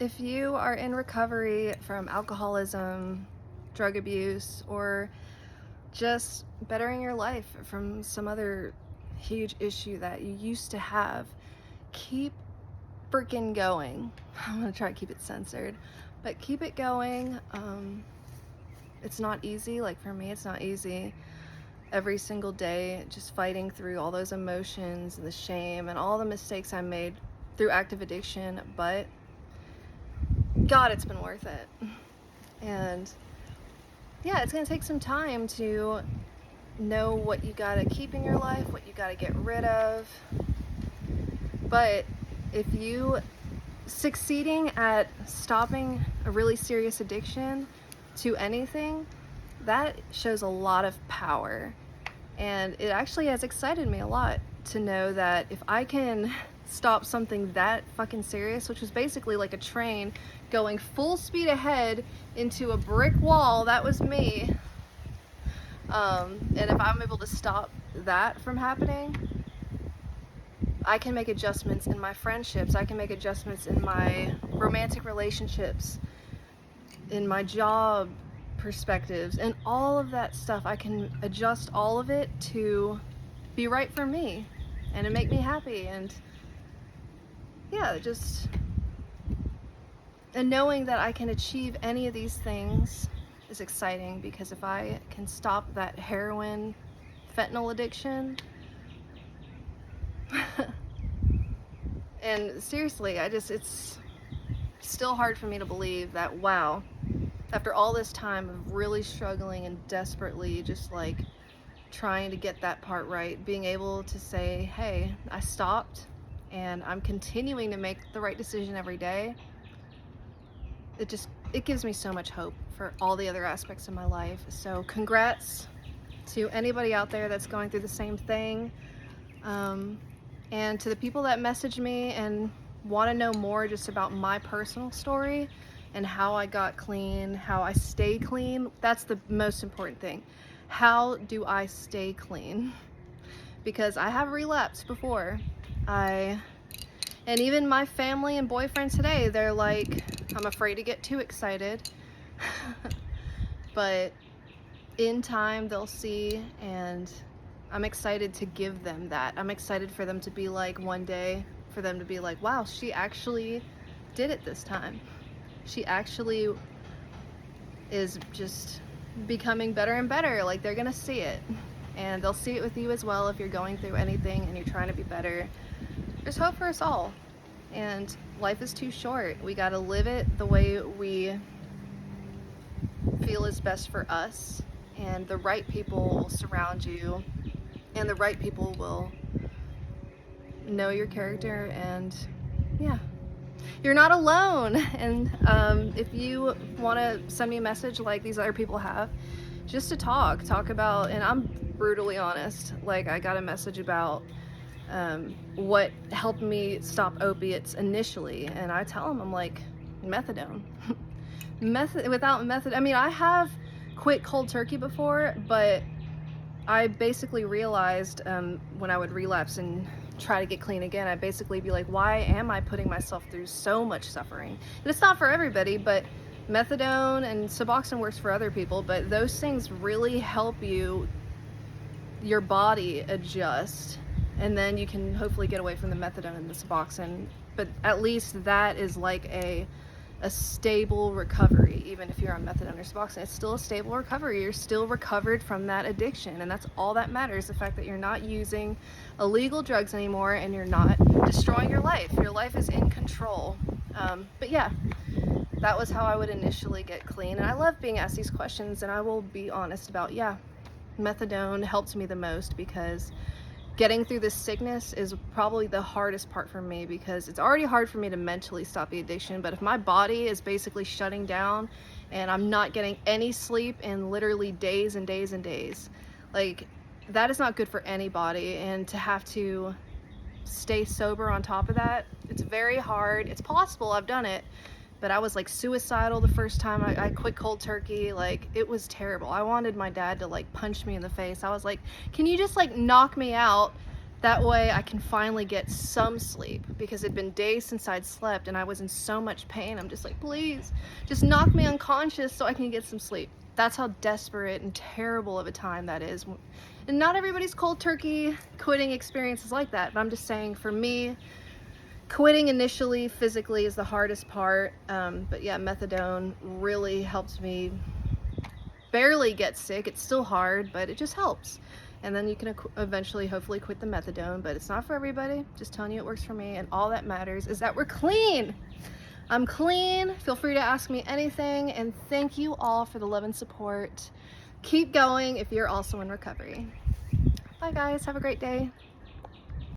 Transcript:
If you are in recovery from alcoholism, drug abuse, or just bettering your life from some other huge issue that you used to have, keep freaking going. I'm gonna try to keep it censored, but keep it going. It's not easy. Like for me, it's not easy every single day, just fighting through all those emotions and the shame and all the mistakes I made through active addiction, but God, it's been worth it. And yeah, it's gonna take some time to know what you gotta keep in your life, what you gotta get rid of. But if you succeeding at stopping a really serious addiction to anything, that shows a lot of power. And it actually has excited me a lot to know that if I can stop something that fucking serious, which was basically like a train going full speed ahead into a brick wall, that was me. And if I'm able to stop that from happening, I can make adjustments in my friendships, I can make adjustments in my romantic relationships, in my job perspectives, and all of that stuff. I can adjust all of it to be right for me and to make me happy. And yeah, and knowing that I can achieve any of these things is exciting, because if I can stop that heroin, fentanyl addiction, and seriously, it's still hard for me to believe that, wow, after all this time of really struggling and desperately just like trying to get that part right, being able to say, hey, I stopped and I'm continuing to make the right decision every day, it gives me so much hope for all the other aspects of my life. So congrats to anybody out there that's going through the same thing. And to the people that message me and want to know more just about my personal story and how I got clean, how I stay clean, that's the most important thing. How do I stay clean? Because I have relapsed before. And even my family and boyfriend today, they're like, I'm afraid to get too excited. But in time they'll see, and I'm excited to give them that. I'm excited for them to be like, one day, for them to be like, wow, she actually did it this time. She actually is just becoming better and better. Like, they're gonna see it, and they'll see it with you as well. If you're going through anything and you're trying to be better, there's hope for us all. And life is too short. We gotta live it the way we feel is best for us, and the right people will surround you, and the right people will know your character, and yeah, you're not alone. And if you want to send me a message like these other people have, just to talk about, and I'm brutally honest, like I got a message about what helped me stop opiates initially, and I tell them, I'm like, methadone. Without method, I mean, I have quit cold turkey before, but I basically realized when I would relapse and try to get clean again, I'd basically be like, why am I putting myself through so much suffering? And it's not for everybody, but methadone and Suboxone works for other people, but those things really help your body adjust, and then you can hopefully get away from the methadone and the Suboxone. But at least that is like a stable recovery. Even if you're on methadone or Suboxone, it's still a stable recovery. You're still recovered from that addiction, and that's all that matters. The fact that you're not using illegal drugs anymore, and you're not destroying your life. Your life is in control. But yeah, that was how I would initially get clean. And I love being asked these questions, and I will be honest about, yeah, methadone helped me the most, because getting through this sickness is probably the hardest part for me, because it's already hard for me to mentally stop the addiction. But if my body is basically shutting down and I'm not getting any sleep in literally days and days and days, like, that is not good for anybody. And to have to stay sober on top of that, it's very hard. It's possible, I've done it, but I was like suicidal the first time I quit cold turkey. Like, it was terrible. I wanted my dad to like punch me in the face. I was like, can you just like knock me out That way I can finally get some sleep, because it'd been days since I'd slept and I was in so much pain. I'm just like, please, just knock me unconscious so I can get some sleep. That's how desperate and terrible of a time that is. And not everybody's cold turkey quitting experience is like that, but I'm just saying, for me, quitting initially physically is the hardest part. But yeah, methadone really helps me barely get sick. It's still hard, but it just helps. And then you can eventually hopefully quit the methadone, but it's not for everybody. Just telling you it works for me, and all that matters is that we're clean. I'm clean. Feel free to ask me anything, and thank you all for the love and support. Keep going if you're also in recovery. Bye guys, have a great day.